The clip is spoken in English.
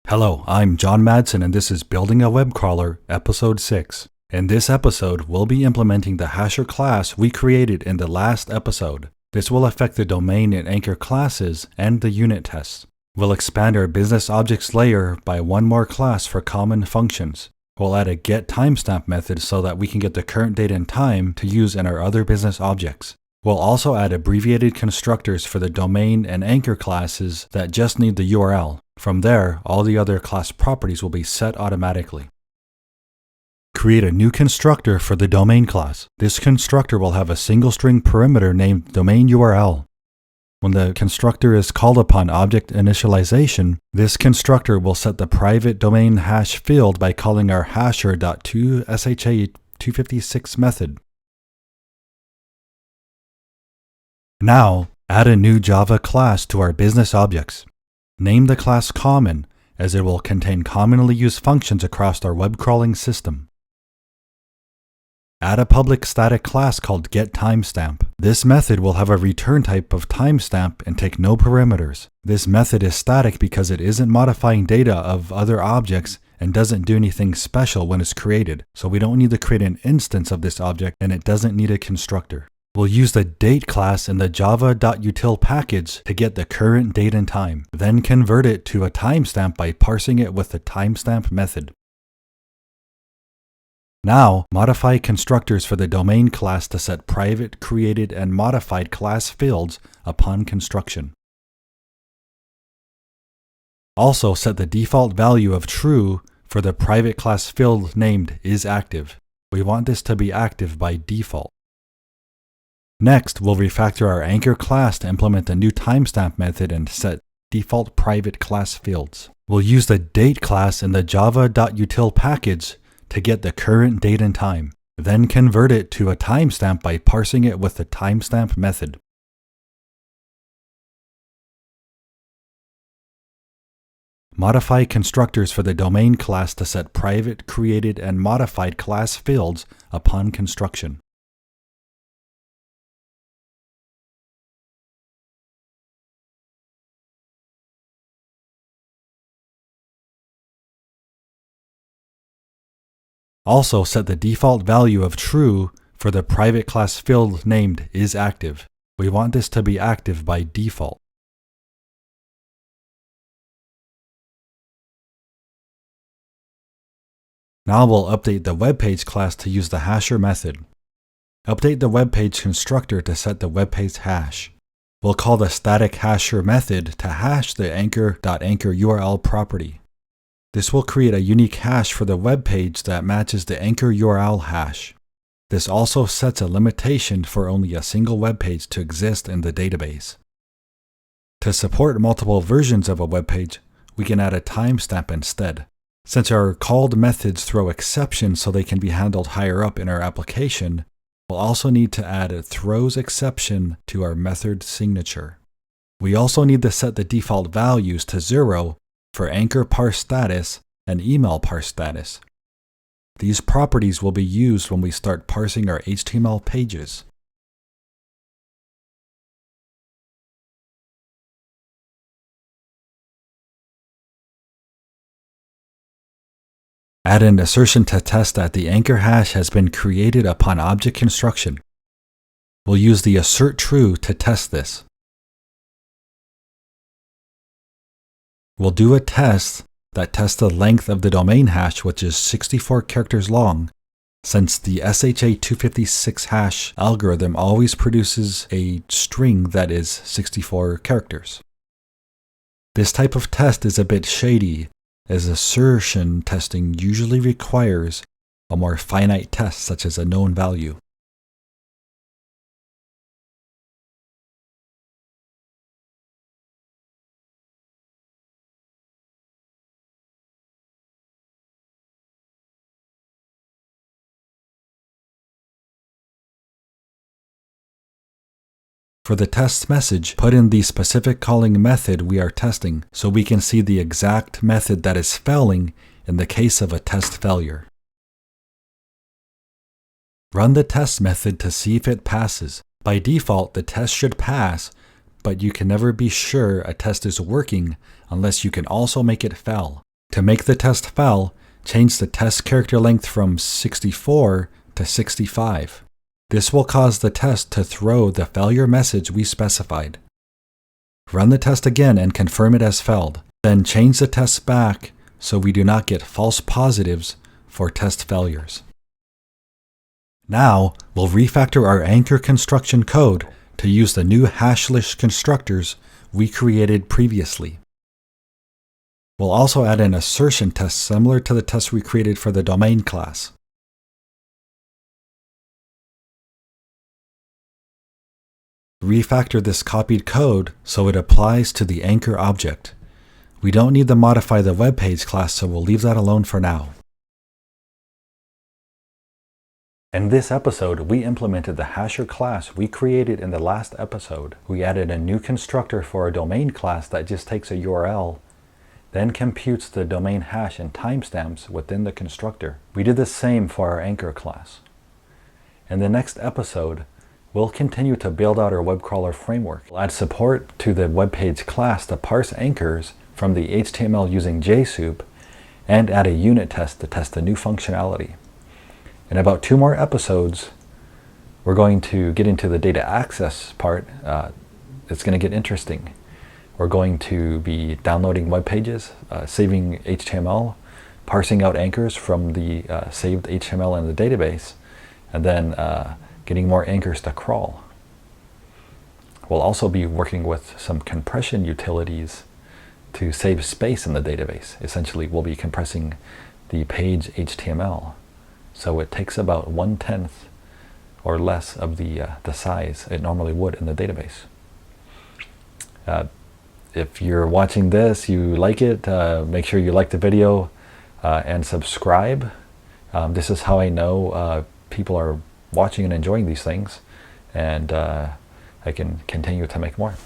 Hello, I'm John Madsen and this is Building a Web Crawler, Episode 6. In this episode, we'll be implementing the hasher class we created in the last episode. This will affect the domain and anchor classes and the unit tests. We'll expand our business objects layer by one more class for common functions. We'll add a getTimestamp method so that we can get the current date and time to use in our other business objects. We'll also add abbreviated constructors for the domain and anchor classes that just need the URL. From there, all the other class properties will be set automatically. Create a new constructor for the domain class. This constructor will have a single string parameter named domain URL. When the constructor is called upon object initialization, this constructor will set the private domain hash field by calling our hasher.toSHA256 method. Now, add a new Java class to our business objects. Name the class Common, as it will contain commonly used functions across our web crawling system. Add a public static class called getTimestamp. This method will have a return type of timestamp and take no parameters. This method is static because it isn't modifying data of other objects and doesn't do anything special when it's created, so we don't need to create an instance of this object and it doesn't need a constructor. We'll use the date class in the java.util package to get the current date and time, then convert it to a timestamp by parsing it with the timestamp method. Now, modify constructors for the domain class to set private, created, and modified class fields upon construction. Also, set the default value of true for the private class field named isActive. We want this to be active by default. Next, we'll refactor our anchor class to implement the new timestamp method and set default private class fields. We'll use the date class in the java.util package to get the current date and time, then convert it to a timestamp by parsing it with the timestamp method. Modify constructors for the domain class to set private, created, and modified class fields upon construction. Also, set the default value of true for the private class field named isActive. We want this to be active by default. Now we'll update the webpage class to use the hasher method. Update the webpage constructor to set the webpage hash. We'll call the static hasher method to hash the anchor.anchor URL property. This will create a unique hash for the web page that matches the anchor URL hash. This also sets a limitation for only a single web page to exist in the database. To support multiple versions of a web page, we can add a timestamp instead. Since our called methods throw exceptions so they can be handled higher up in our application, we'll also need to add a throws exception to our method signature. We also need to set the default values to 0 for anchor parse status and email parse status. These properties will be used when we start parsing our HTML pages. Add an assertion to test that the anchor hash has been created upon object construction. We'll use the assert true to test this. We'll do a test that tests the length of the domain hash, which is 64 characters long, since the SHA256 hash algorithm always produces a string that is 64 characters. This type of test is a bit shady, as assertion testing usually requires a more finite test, such as a known value. For the test message, put in the specific calling method we are testing so we can see the exact method that is failing in the case of a test failure. Run the test method to see if it passes. By default, the test should pass, but you can never be sure a test is working unless you can also make it fail. To make the test fail, change the test character length from 64 to 65. This will cause the test to throw the failure message we specified. Run the test again and confirm it as failed. Then change the test back so we do not get false positives for test failures. Now, we'll refactor our anchor construction code to use the new hashless constructors we created previously. We'll also add an assertion test similar to the test we created for the domain class. Refactor this copied code so it applies to the anchor object. We don't need to modify the webpage class, so we'll leave that alone for now. In this episode, we implemented the hasher class we created in the last episode. We added a new constructor for our domain class that just takes a URL, then computes the domain hash and timestamps within the constructor. We did the same for our anchor class. In the next episode, we'll continue to build out our web crawler framework. We'll add support to the webpage class to parse anchors from the HTML using JSoup, and add a unit test to test the new functionality. In about 2 more episodes, we're going to get into the data access part. It's going to get interesting. We're going to be downloading web pages, saving HTML, parsing out anchors from the saved HTML in the database, and then getting more anchors to crawl. We'll also be working with some compression utilities to save space in the database. Essentially, we'll be compressing the page HTML. So it takes about 1/10 or less of the size it normally would in the database. If you're watching this, you like it, make sure you like the video and subscribe. This is how I know people are watching and enjoying these things, and I can continue to make more.